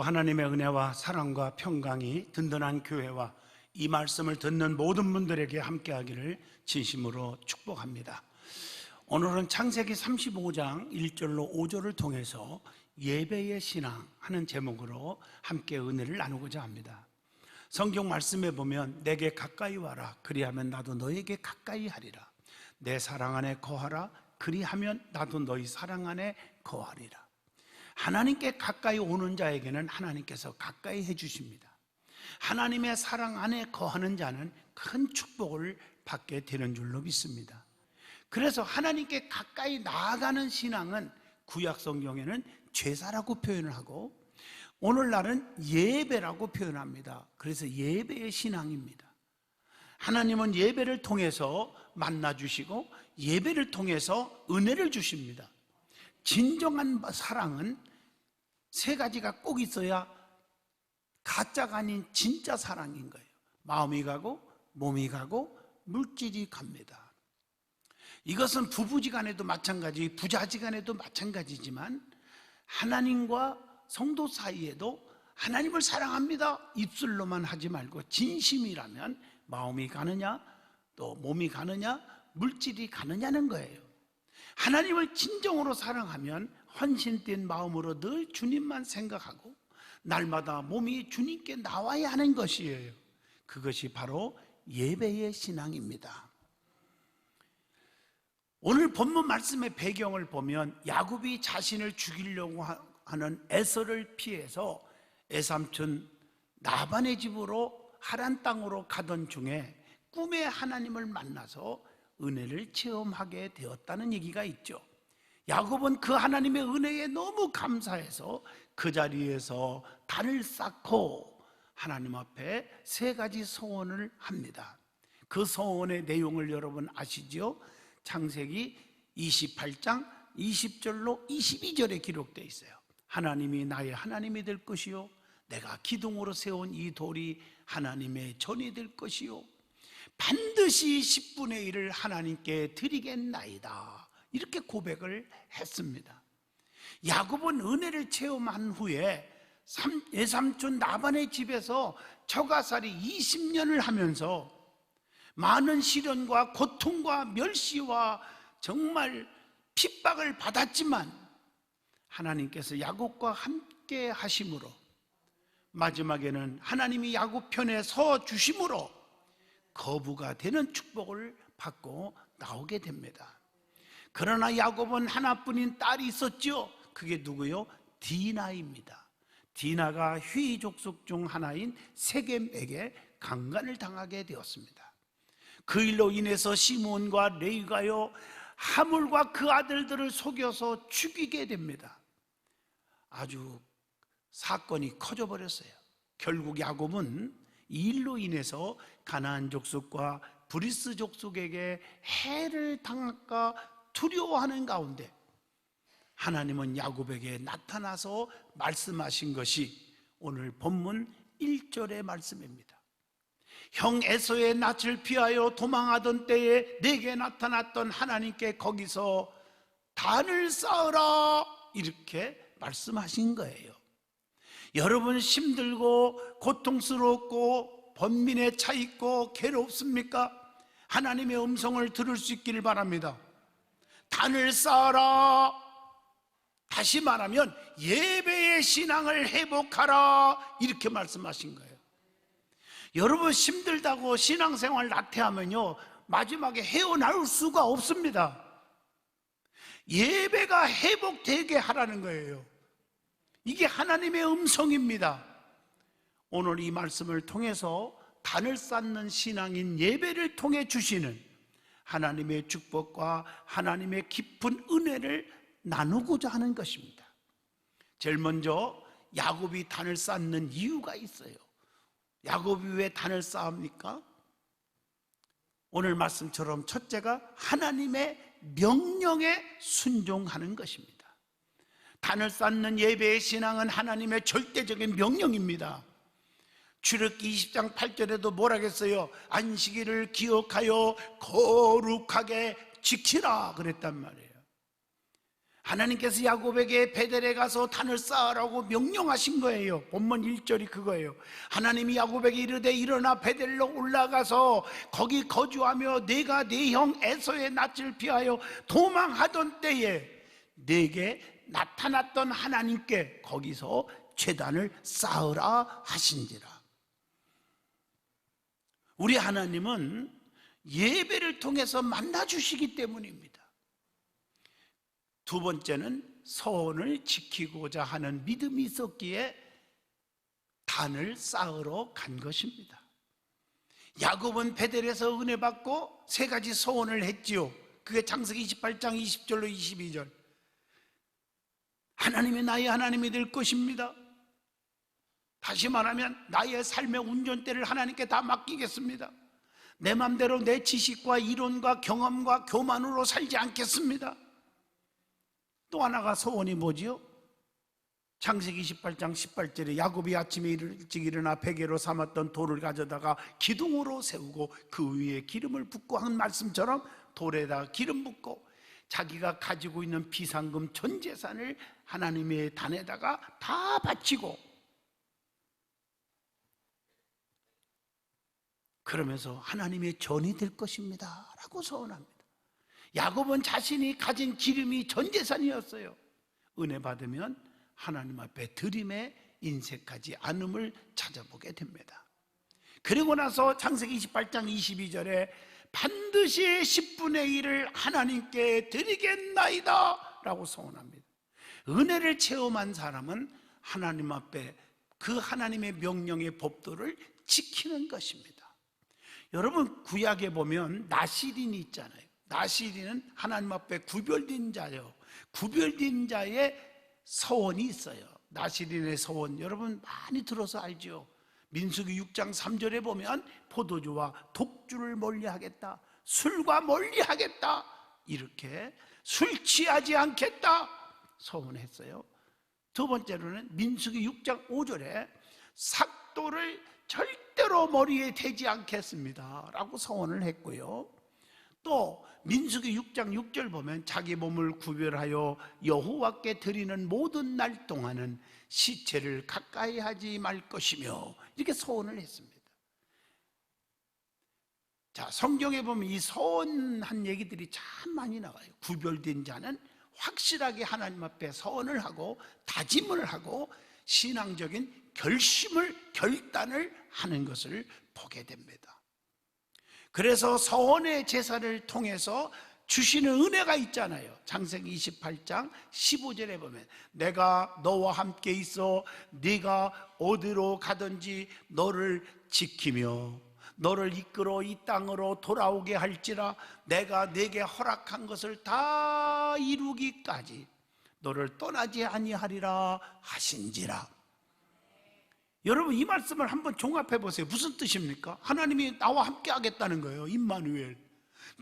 하나님의 은혜와 사랑과 평강이 든든한 교회와 이 말씀을 듣는 모든 분들에게 함께하기를 진심으로 축복합니다. 오늘은 창세기 35장 1절로 5절을 통해서 예배의 신앙 하는 제목으로 함께 은혜를 나누고자 합니다. 성경 말씀에 보면 내게 가까이 와라 그리하면 나도 너에게 가까이 하리라. 내 사랑 안에 거하라 그리하면 나도 너희 사랑 안에 거하리라. 하나님께 가까이 오는 자에게는 하나님께서 가까이 해주십니다. 하나님의 사랑 안에 거하는 자는 큰 축복을 받게 되는 줄로 믿습니다. 그래서 하나님께 가까이 나아가는 신앙은 구약 성경에는 제사라고 표현을 하고 오늘날은 예배라고 표현합니다. 그래서 예배의 신앙입니다. 하나님은 예배를 통해서 만나주시고 예배를 통해서 은혜를 주십니다. 진정한 사랑은 세 가지가 꼭 있어야 가짜가 아닌 진짜 사랑인 거예요. 마음이 가고 몸이 가고 물질이 갑니다. 이것은 부부지간에도 마찬가지, 부자지간에도 마찬가지지만 하나님과 성도 사이에도 하나님을 사랑합니다 입술로만 하지 말고 진심이라면 마음이 가느냐 또 몸이 가느냐 물질이 가느냐는 거예요. 하나님을 진정으로 사랑하면 헌신된 마음으로 늘 주님만 생각하고 날마다 몸이 주님께 나와야 하는 것이에요. 그것이 바로 예배의 신앙입니다. 오늘 본문 말씀의 배경을 보면 야곱이 자신을 죽이려고 하는 에서를 피해서 애삼촌 라반의 집으로 하란 땅으로 가던 중에 꿈에 하나님을 만나서 은혜를 체험하게 되었다는 얘기가 있죠. 야곱은 그 하나님의 은혜에 너무 감사해서 그 자리에서 단을 쌓고 하나님 앞에 세 가지 소원을 합니다. 그 소원의 내용을 여러분 아시죠? 창세기 28장 20절로 22절에 기록되어 있어요. 하나님이 나의 하나님이 될 것이요 내가 기둥으로 세운 이 돌이 하나님의 전이 될 것이요 반드시 10분의 1을 하나님께 드리겠나이다. 이렇게 고백을 했습니다. 야곱은 은혜를 체험한 후에 외삼촌 라반의 집에서 처가살이 20년을 하면서 많은 시련과 고통과 멸시와 정말 핍박을 받았지만 하나님께서 야곱과 함께 하심으로 마지막에는 하나님이 야곱 편에 서 주심으로 거부가 되는 축복을 받고 나오게 됩니다. 그러나 야곱은 하나뿐인 딸이 있었죠. 그게 누구요? 디나입니다. 디나가 휘 족속 중 하나인 세겜에게 강간을 당하게 되었습니다. 그 일로 인해서 시몬과 레위가요 하물과 그 아들들을 속여서 죽이게 됩니다. 아주 사건이 커져 버렸어요. 결국 야곱은 이 일로 인해서 가나안 족속과 브리스 족속에게 해를 당할까 두려워하는 가운데 하나님은 야곱에게 나타나서 말씀하신 것이 오늘 본문 1절의 말씀입니다. 형 에서의 낯을 피하여 도망하던 때에 내게 나타났던 하나님께 거기서 단을 쌓으라 이렇게 말씀하신 거예요. 여러분 힘들고 고통스럽고 번민에 차 있고 괴롭습니까? 하나님의 음성을 들을 수 있기를 바랍니다. 단을 쌓아라. 다시 말하면 예배의 신앙을 회복하라 이렇게 말씀하신 거예요. 여러분 힘들다고 신앙생활 나태하면요 마지막에 헤어나올 수가 없습니다. 예배가 회복되게 하라는 거예요. 이게 하나님의 음성입니다. 오늘 이 말씀을 통해서 단을 쌓는 신앙인 예배를 통해 주시는 하나님의 축복과 하나님의 깊은 은혜를 나누고자 하는 것입니다. 제일 먼저 야곱이 단을 쌓는 이유가 있어요. 야곱이 왜 단을 쌓습니까? 오늘 말씀처럼 첫째가 하나님의 명령에 순종하는 것입니다. 단을 쌓는 예배의 신앙은 하나님의 절대적인 명령입니다. 출애굽기 20장 8절에도 뭐라겠어요? 안식일을 기억하여 거룩하게 지키라 그랬단 말이에요. 하나님께서 야곱에게 베델에 가서 단을 쌓으라고 명령하신 거예요. 본문 1절이 그거예요. 하나님이 야곱에게 이르되 일어나 베델로 올라가서 거기 거주하며 내가 네 형 에서의 낯을 피하여 도망하던 때에 내게 나타났던 하나님께 거기서 제단을 쌓으라 하신지라. 우리 하나님은 예배를 통해서 만나주시기 때문입니다. 두 번째는 서원을 지키고자 하는 믿음이 있었기에 단을 쌓으러 간 것입니다. 야곱은 베델에서 은혜 받고 세 가지 서원을 했지요. 그게 창세기 28장 20절로 22절. 하나님이 나의 하나님이 될 것입니다. 다시 말하면 나의 삶의 운전대를 하나님께 다 맡기겠습니다. 내 맘대로 내 지식과 이론과 경험과 교만으로 살지 않겠습니다. 또 하나가 소원이 뭐지요? 창세기 28장 18절에 야곱이 아침에 일찍 일어나 베개로 삼았던 돌을 가져다가 기둥으로 세우고 그 위에 기름을 붓고 한 말씀처럼 돌에다 기름 붓고 자기가 가지고 있는 비상금 전 재산을 하나님의 단에다가 다 바치고 그러면서 하나님의 전이 될 것입니다 라고 소원합니다. 야곱은 자신이 가진 기름이 전 재산이었어요. 은혜 받으면 하나님 앞에 드림에 인색하지 않음을 찾아보게 됩니다. 그리고 나서 창세기 28장 22절에 반드시 10분의 1을 하나님께 드리겠나이다 라고 소원합니다. 은혜를 체험한 사람은 하나님 앞에 그 하나님의 명령의 법도를 지키는 것입니다. 여러분 구약에 보면 나시린이 있잖아요. 나시린은 하나님 앞에 구별된 자예요. 구별된 자의 서원이 있어요. 나시린의 서원 여러분 많이 들어서 알죠. 민수기 6장 3절에 보면 포도주와 독주를 멀리하겠다, 술과 멀리하겠다, 이렇게 술 취하지 않겠다 서원했어요. 두 번째로는 민수기 6장 5절에 삭도를 절대로 머리에 대지 않겠습니다 라고 서원을 했고요. 또 민수기 6장 6절 보면 자기 몸을 구별하여 여호와께 드리는 모든 날 동안은 시체를 가까이 하지 말 것이며 이렇게 서원을 했습니다. 자, 성경에 보면 이 서원한 얘기들이 참 많이 나와요. 구별된 자는 확실하게 하나님 앞에 서원을 하고 다짐을 하고 신앙적인 결단을 하는 것을 보게 됩니다. 그래서 서원의 제사를 통해서 주시는 은혜가 있잖아요. 창세기 28장 15절에 보면 내가 너와 함께 있어 네가 어디로 가든지 너를 지키며 너를 이끌어 이 땅으로 돌아오게 할지라 내가 네게 허락한 것을 다 이루기까지 너를 떠나지 아니하리라 하신지라. 여러분 이 말씀을 한번 종합해 보세요. 무슨 뜻입니까? 하나님이 나와 함께 하겠다는 거예요. 임마누엘,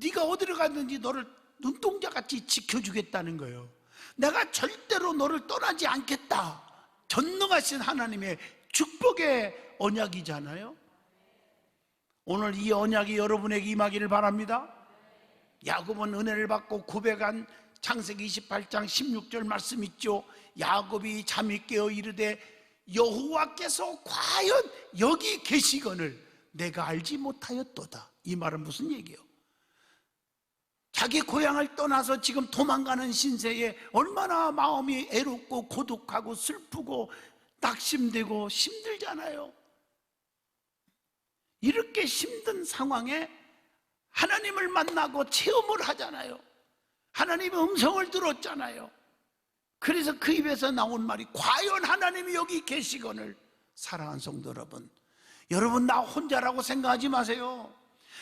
네가 어디로 가든지 너를 눈동자같이 지켜주겠다는 거예요. 내가 절대로 너를 떠나지 않겠다. 전능하신 하나님의 축복의 언약이잖아요. 오늘 이 언약이 여러분에게 임하기를 바랍니다. 야곱은 은혜를 받고 고백한 창세기 28장 16절 말씀 있죠. 야곱이 잠이 깨어 이르되 여호와께서 과연 여기 계시거늘 내가 알지 못하였도다. 이 말은 무슨 얘기예요? 자기 고향을 떠나서 지금 도망가는 신세에 얼마나 마음이 애롭고 고독하고 슬프고 낙심되고 힘들잖아요. 이렇게 힘든 상황에 하나님을 만나고 체험을 하잖아요. 하나님의 음성을 들었잖아요. 그래서 그 입에서 나온 말이 과연 하나님이 여기 계시거늘. 사랑하는 성도 여러분, 여러분 나 혼자라고 생각하지 마세요.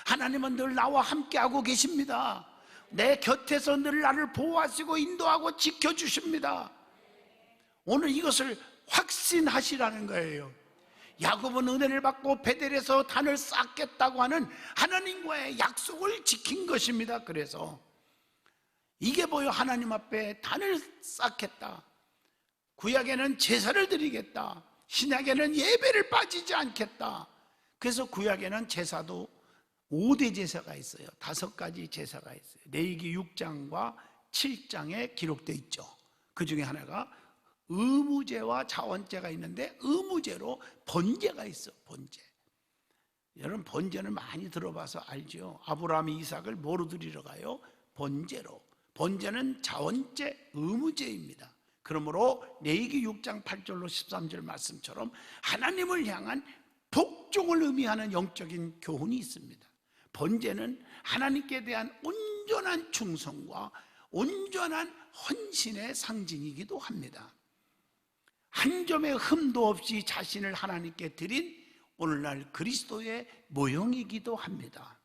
하나님은 늘 나와 함께하고 계십니다. 내 곁에서 늘 나를 보호하시고 인도하고 지켜주십니다. 오늘 이것을 확신하시라는 거예요. 야곱은 은혜를 받고 베델에서 단을 쌓겠다고 하는 하나님과의 약속을 지킨 것입니다. 그래서 이게 뭐요? 하나님 앞에 단을 쌓겠다. 구약에는 제사를 드리겠다. 신약에는 예배를 빠지지 않겠다. 그래서 구약에는 제사도 5대 제사가 있어요. 5가지 제사가 있어요. 레위기 6장과 7장에 기록되어 있죠. 그 중에 하나가 의무제와 자원제가 있는데, 의무제로 번제가 있어. 번제. 여러분, 번제는 많이 들어봐서 알죠. 아브라함이 이삭을 뭐로 드리러 가요? 번제로. 번제는 자원제, 의무제입니다. 그러므로 레위기 6장 8절로 13절 말씀처럼 하나님을 향한 복종을 의미하는 영적인 교훈이 있습니다. 번제는 하나님께 대한 온전한 충성과 온전한 헌신의 상징이기도 합니다. 한 점의 흠도 없이 자신을 하나님께 드린 오늘날 그리스도의 모형이기도 합니다.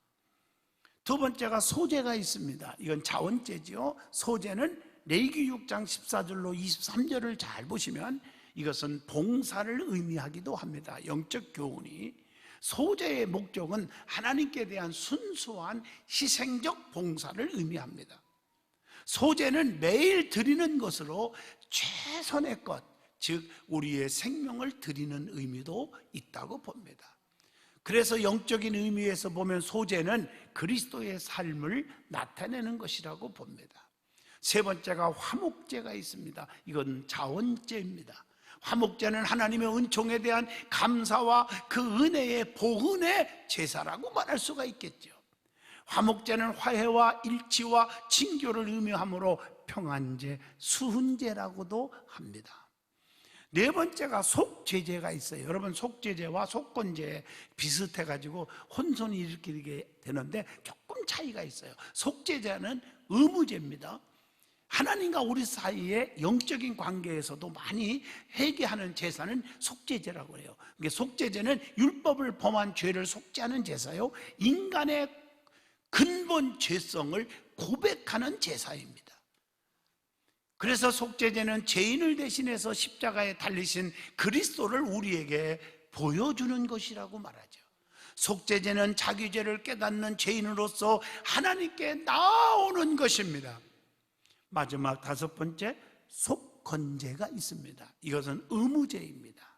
두 번째가 소제가 있습니다. 이건 자원제죠. 소제는 레위기 6장 14절로 23절을 잘 보시면 이것은 봉사를 의미하기도 합니다. 영적 교훈이. 소제의 목적은 하나님께 대한 순수한 희생적 봉사를 의미합니다. 소제는 매일 드리는 것으로 최선의 것, 즉 우리의 생명을 드리는 의미도 있다고 봅니다. 그래서 영적인 의미에서 보면 소제는 그리스도의 삶을 나타내는 것이라고 봅니다. 세 번째가 화목제가 있습니다. 이건 자원제입니다. 화목제는 하나님의 은총에 대한 감사와 그 은혜의 보은의 제사라고 말할 수가 있겠죠. 화목제는 화해와 일치와 친교를 의미하므로 평안제, 수훈제라고도 합니다. 네 번째가 속죄제가 있어요. 여러분, 속죄제와 속건제 비슷해가지고 혼선이 일으키게 되는데 조금 차이가 있어요. 속죄제는 의무제입니다. 하나님과 우리 사이의 영적인 관계에서도 많이 회개하는 제사는 속죄제라고 해요. 속죄제는 율법을 범한 죄를 속죄하는 제사요, 인간의 근본 죄성을 고백하는 제사입니다. 그래서 속죄제는 죄인을 대신해서 십자가에 달리신 그리스도를 우리에게 보여주는 것이라고 말하죠. 속죄제는 자기 죄를 깨닫는 죄인으로서 하나님께 나아오는 것입니다. 마지막 다섯 번째, 속건제가 있습니다. 이것은 의무제입니다.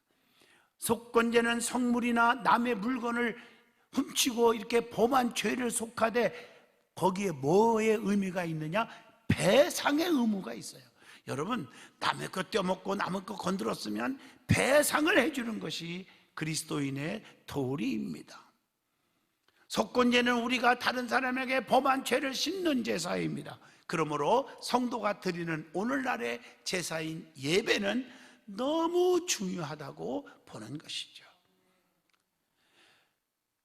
속건제는 성물이나 남의 물건을 훔치고 이렇게 범한 죄를 속하되 거기에 뭐의 의미가 있느냐? 배상의 의무가 있어요. 여러분, 남의 것 떼어먹고 남의 것 건드렸으면 배상을 해주는 것이 그리스도인의 도리입니다. 속건제는 우리가 다른 사람에게 범한 죄를 씻는 제사입니다. 그러므로 성도가 드리는 오늘날의 제사인 예배는 너무 중요하다고 보는 것이죠.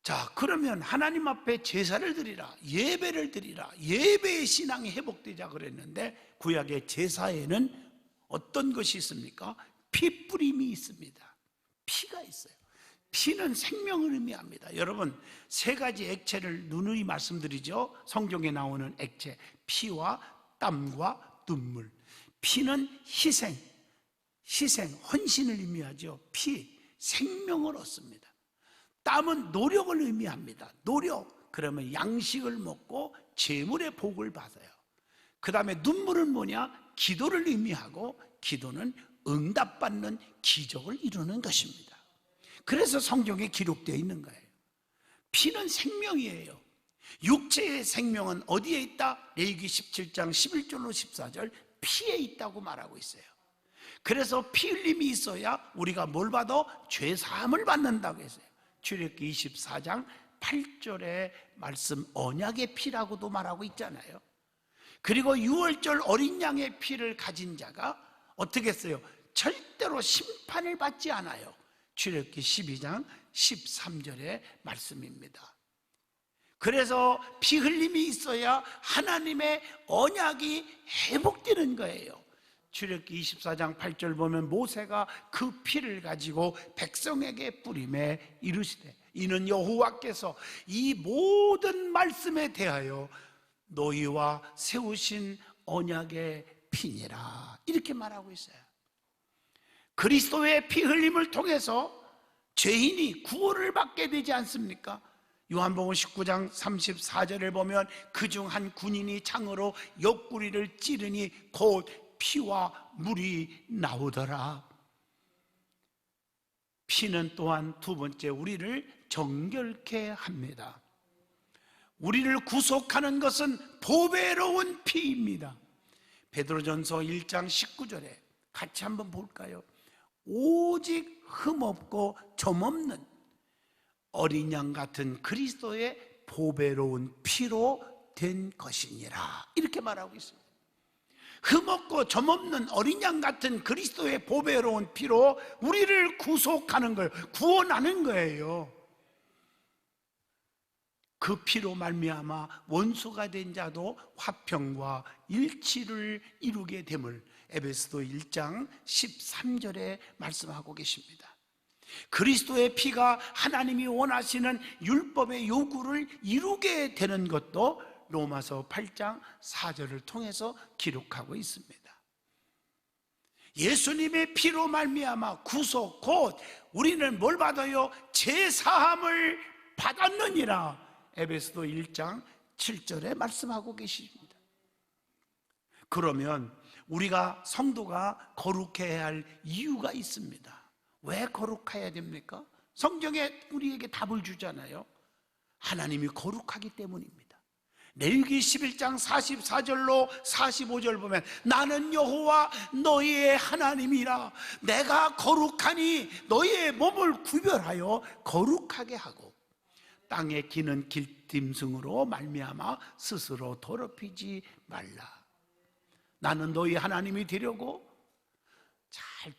자, 그러면 하나님 앞에 제사를 드리라, 예배를 드리라, 예배의 신앙이 회복되자 그랬는데 구약의 제사에는 어떤 것이 있습니까? 피 뿌림이 있습니다. 피가 있어요. 피는 생명을 의미합니다. 여러분, 세 가지 액체를 누누이 말씀드리죠. 성경에 나오는 액체, 피와 땀과 눈물. 피는 희생, 헌신을 의미하죠. 피, 생명을 얻습니다. 땀은 노력을 의미합니다. 노력, 그러면 양식을 먹고 재물의 복을 받아요. 그 다음에 눈물은 뭐냐? 기도를 의미하고, 기도는 응답받는 기적을 이루는 것입니다. 그래서 성경에 기록되어 있는 거예요. 피는 생명이에요. 육체의 생명은 어디에 있다? 레위기 17장 11절로 14절, 피에 있다고 말하고 있어요. 그래서 피 흘림이 있어야 우리가 뭘 받아? 죄 사함을 받는다고 했어요. 출애굽기 24장 8절의 말씀, 언약의 피라고도 말하고 있잖아요. 그리고 유월절 어린 양의 피를 가진 자가 어떻게 했어요? 절대로 심판을 받지 않아요. 출애굽기 12장 13절의 말씀입니다. 그래서 피 흘림이 있어야 하나님의 언약이 회복되는 거예요. 출애굽기 24장 8절 보면 모세가 그 피를 가지고 백성에게 뿌림에 이르시되 이는 여호와께서 이 모든 말씀에 대하여 너희와 세우신 언약의 피니라, 이렇게 말하고 있어요. 그리스도의 피 흘림을 통해서 죄인이 구원을 받게 되지 않습니까? 요한복음 19장 34절을 보면 그중 한 군인이 창으로 옆구리를 찌르니 곧 피와 물이 나오더라. 피는 또한 두 번째 우리를 정결케 합니다. 우리를 구속하는 것은 보배로운 피입니다. 베드로전서 1장 19절에 같이 한번 볼까요? 오직 흠없고 점없는 어린 양 같은 그리스도의 보배로운 피로 된 것이니라, 이렇게 말하고 있습니다. 흠없고 점없는 어린 양 같은 그리스도의 보배로운 피로 우리를 구속하는 거예요. 구원하는 거예요. 그 피로 말미암아 원수가 된 자도 화평과 일치를 이루게 됨을 에베소서 1장 13절에 말씀하고 계십니다. 그리스도의 피가 하나님이 원하시는 율법의 요구를 이루게 되는 것도 로마서 8장 4절을 통해서 기록하고 있습니다. 예수님의 피로 말미암아 구속, 곧 우리는 뭘 받아요? 제사함을 받았느니라, 에베소서 1장 7절에 말씀하고 계십니다. 그러면 우리가 성도가 거룩해야 할 이유가 있습니다. 왜 거룩해야 됩니까? 성경에 우리에게 답을 주잖아요. 하나님이 거룩하기 때문입니다. 레위기 11장 44절로 45절 보면 나는 여호와 너희의 하나님이라, 내가 거룩하니 너희의 몸을 구별하여 거룩하게 하고 땅에 기는 길짐승으로 말미암아 스스로 더럽히지 말라. 나는 너희 하나님이 되려고, 잘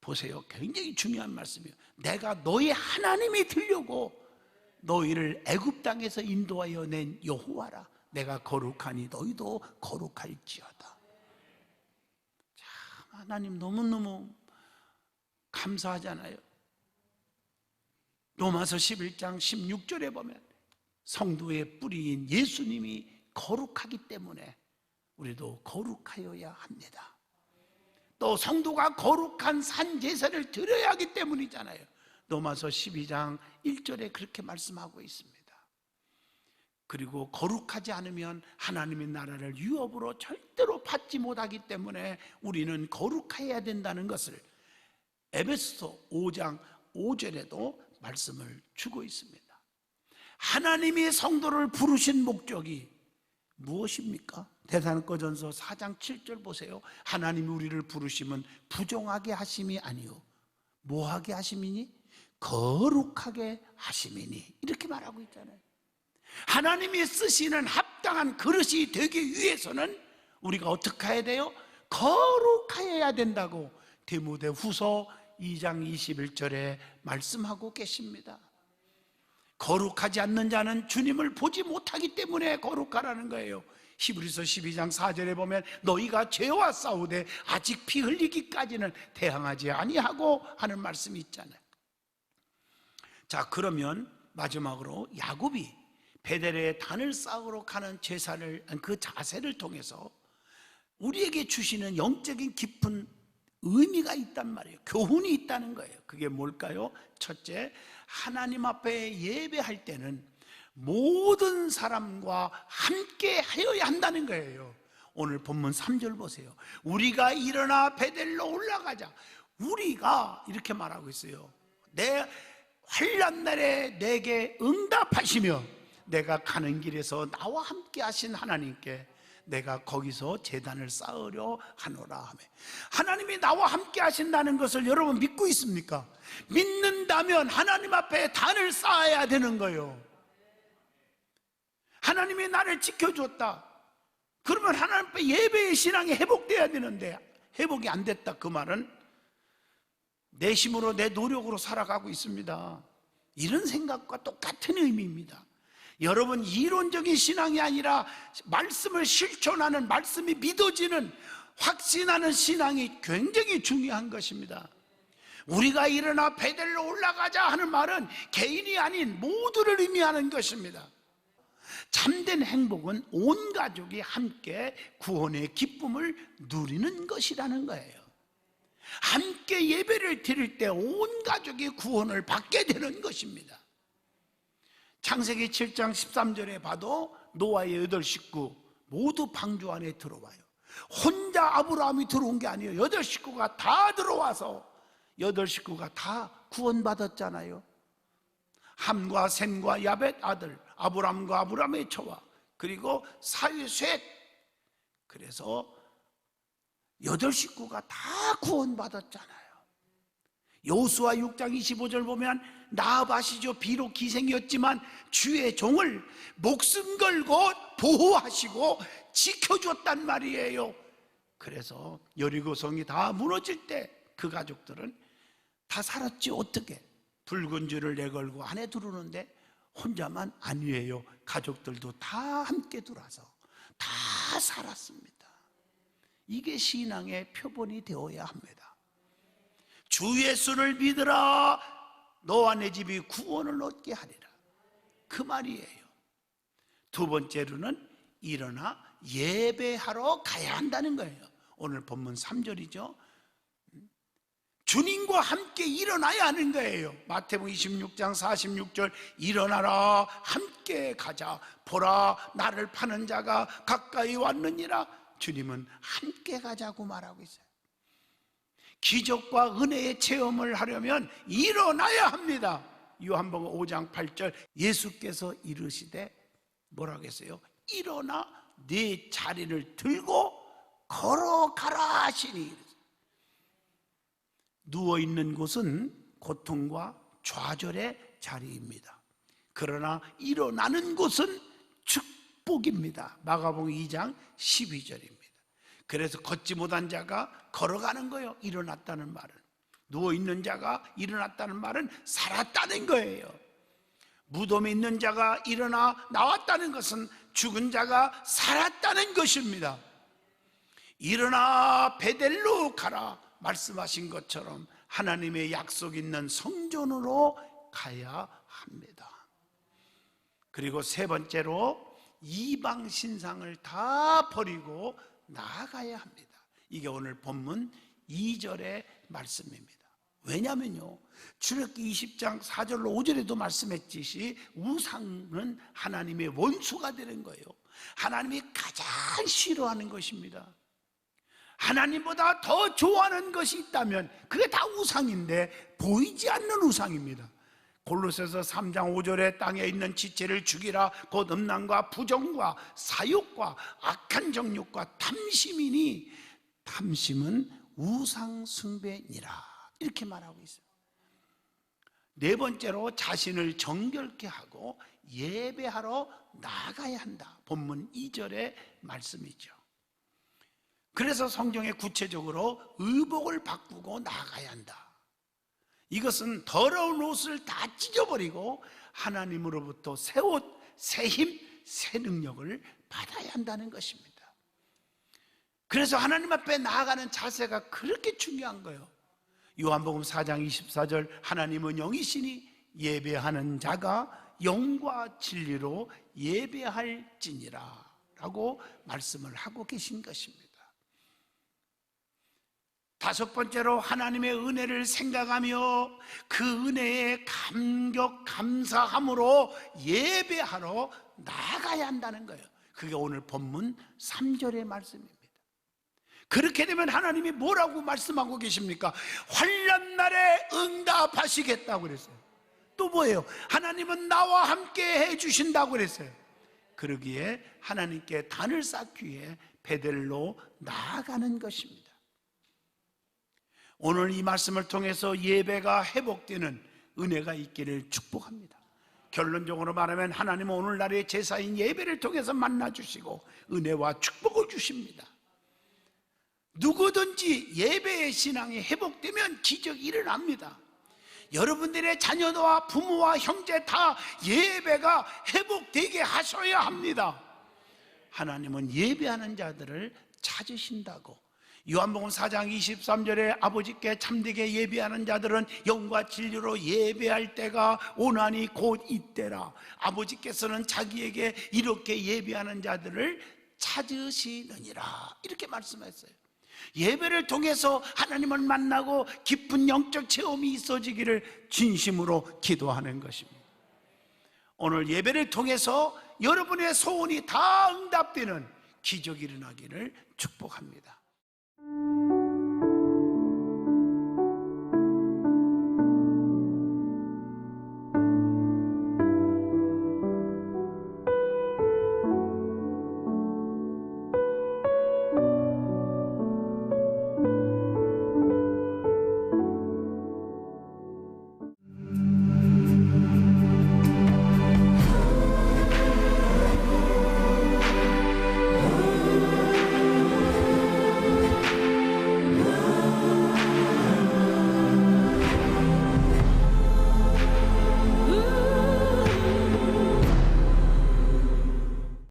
보세요, 굉장히 중요한 말씀이에요. 내가 너희 하나님이 되려고 너희를 애굽 땅에서 인도하여 낸 여호와라. 내가 거룩하니 너희도 거룩할지어다. 참 하나님 너무너무 감사하잖아요. 로마서 11장 16절에 보면 성도의 뿌리인 예수님이 거룩하기 때문에 우리도 거룩하여야 합니다. 또 성도가 거룩한 산제사를 드려야 하기 때문이잖아요. 로마서 12장 1절에 그렇게 말씀하고 있습니다. 그리고 거룩하지 않으면 하나님의 나라를 유업으로 절대로 받지 못하기 때문에 우리는 거룩해야 된다는 것을 에베소서 5장 5절에도 말씀을 주고 있습니다. 하나님이 성도를 부르신 목적이 무엇입니까? 데살로니가전서 4장 7절 보세요. 하나님이 우리를 부르심은 부정하게 하심이 아니요 뭐하게 하심이니? 거룩하게 하심이니, 이렇게 말하고 있잖아요. 하나님이 쓰시는 합당한 그릇이 되기 위해서는 우리가 어떻게 해야 돼요? 거룩해야 된다고 디모데후서 2장 21절에 말씀하고 계십니다. 거룩하지 않는 자는 주님을 보지 못하기 때문에 거룩하라는 거예요. 히브리서 12장 4절에 보면 너희가 죄와 싸우되 아직 피 흘리기까지는 대항하지 아니하고 하는 말씀이 있잖아요. 자, 그러면 마지막으로 야곱이 베델의 단을 쌓으러 가는 제사를, 그 자세를 통해서 우리에게 주시는 영적인 깊은 의미가 있단 말이에요. 교훈이 있다는 거예요. 그게 뭘까요? 첫째, 하나님 앞에 예배할 때는 모든 사람과 함께 하여야 한다는 거예요. 오늘 본문 3절 보세요. 우리가 일어나 베델로 올라가자. 우리가 이렇게 말하고 있어요. 내 환난 날에 내게 응답하시며 내가 가는 길에서 나와 함께 하신 하나님께 내가 거기서 제단을 쌓으려 하노라 하며, 하나님이 나와 함께 하신다는 것을 여러분 믿고 있습니까? 믿는다면 하나님 앞에 단을 쌓아야 되는 거예요. 하나님이 나를 지켜줬다. 그러면 하나님 앞에 예배의 신앙이 회복돼야 되는데 회복이 안 됐다, 그 말은 내 힘으로 내 노력으로 살아가고 있습니다. 이런 생각과 똑같은 의미입니다. 여러분, 이론적인 신앙이 아니라 말씀을 실천하는, 말씀이 믿어지는, 확신하는 신앙이 굉장히 중요한 것입니다. 우리가 일어나 베델로 올라가자 하는 말은 개인이 아닌 모두를 의미하는 것입니다. 참된 행복은 온 가족이 함께 구원의 기쁨을 누리는 것이라는 거예요. 함께 예배를 드릴 때 온 가족이 구원을 받게 되는 것입니다. 창세기 7장 13절에 봐도 노아의 8식구 모두 방주 안에 들어와요. 혼자 아브라함이 들어온 게 아니에요. 8식구가 다 들어와서 8식구가 다 구원받았잖아요. 함과 셈과 야벳 아들, 아브람과 아브람의 처와, 그리고 사위 셋. 그래서 8 식구가 다 구원받았잖아요. 여호수아 6장 25절 보면 나아바시죠. 비록 기생이었지만 주의 종을 목숨 걸고 보호하시고 지켜줬단 말이에요. 그래서 여리고성이 다 무너질 때 그 가족들은 다 살았지. 어떻게? 붉은 줄을 내걸고 안에 들어오는데 혼자만 아니에요. 가족들도 다 함께 들어와서 다 살았습니다. 이게 신앙의 표본이 되어야 합니다. 주 예수를 믿으라, 너와 내 집이 구원을 얻게 하리라, 그 말이에요. 두 번째로는 일어나 예배하러 가야 한다는 거예요. 오늘 본문 3절이죠. 주님과 함께 일어나야 하는 거예요. 마태복음 26장 46절, 일어나라 함께 가자. 보라 나를 파는 자가 가까이 왔느니라. 주님은 함께 가자고 말하고 있어요. 기적과 은혜의 체험을 하려면 일어나야 합니다. 요한복음 5장 8절, 예수께서 이르시되 뭐라고 했어요? 일어나 네 자리를 들고 걸어가라 하시니. 누워있는 곳은 고통과 좌절의 자리입니다. 그러나 일어나는 곳은 축복입니다. 마가복음 2장 12절입니다. 그래서 걷지 못한 자가 걸어가는 거예요. 일어났다는 말은, 누워있는 자가 일어났다는 말은 살았다는 거예요. 무덤에 있는 자가 일어나 나왔다는 것은 죽은 자가 살았다는 것입니다. 일어나 베델로 가라 말씀하신 것처럼 하나님의 약속 있는 성전으로 가야 합니다. 그리고 세 번째로 이방 신상을 다 버리고 나아가야 합니다. 이게 오늘 본문 2절의 말씀입니다. 왜냐면요, 출애굽기 20장 4절로 5절에도 말씀했듯이 우상은 하나님의 원수가 되는 거예요. 하나님이 가장 싫어하는 것입니다. 하나님보다 더 좋아하는 것이 있다면 그게 다 우상인데 보이지 않는 우상입니다. 골로새서 3장 5절에 땅에 있는 지체를 죽이라, 곧 음란과 부정과 사욕과 악한 정욕과 탐심이니 탐심은 우상 숭배니라, 이렇게 말하고 있어요. 네 번째로 자신을 정결케 하고 예배하러 나가야 한다. 본문 2절의 말씀이죠. 그래서 성경에 구체적으로 의복을 바꾸고 나가야 한다. 이것은 더러운 옷을 다 찢어버리고 하나님으로부터 새 옷, 새 힘, 새 능력을 받아야 한다는 것입니다. 그래서 하나님 앞에 나아가는 자세가 그렇게 중요한 거예요. 요한복음 4장 24절, 하나님은 영이시니 예배하는 자가 영과 진리로 예배할지니라 라고 말씀을 하고 계신 것입니다. 다섯 번째로 하나님의 은혜를 생각하며 그 은혜에 감격 감사함으로 예배하러 나가야 한다는 거예요. 그게 오늘 본문 3절의 말씀입니다. 그렇게 되면 하나님이 뭐라고 말씀하고 계십니까? 환난 날에 응답하시겠다고 그랬어요. 또 뭐예요? 하나님은 나와 함께 해주신다고 그랬어요. 그러기에 하나님께 단을 쌓기 위해 베델로 나아가는 것입니다. 오늘 이 말씀을 통해서 예배가 회복되는 은혜가 있기를 축복합니다. 결론적으로 말하면 하나님은 오늘날의 제사인 예배를 통해서 만나주시고 은혜와 축복을 주십니다. 누구든지 예배의 신앙이 회복되면 기적이 일어납니다. 여러분들의 자녀와 부모와 형제 다 예배가 회복되게 하셔야 합니다. 하나님은 예배하는 자들을 찾으신다고. 요한복음 4장 23절에 아버지께 참되게 예배하는 자들은 영과 진리로 예배할 때가 오나니 곧 이때라. 아버지께서는 자기에게 이렇게 예배하는 자들을 찾으시느니라, 이렇게 말씀했어요. 예배를 통해서 하나님을 만나고 깊은 영적 체험이 있어지기를 진심으로 기도하는 것입니다. 오늘 예배를 통해서 여러분의 소원이 다 응답되는 기적이 일어나기를 축복합니다.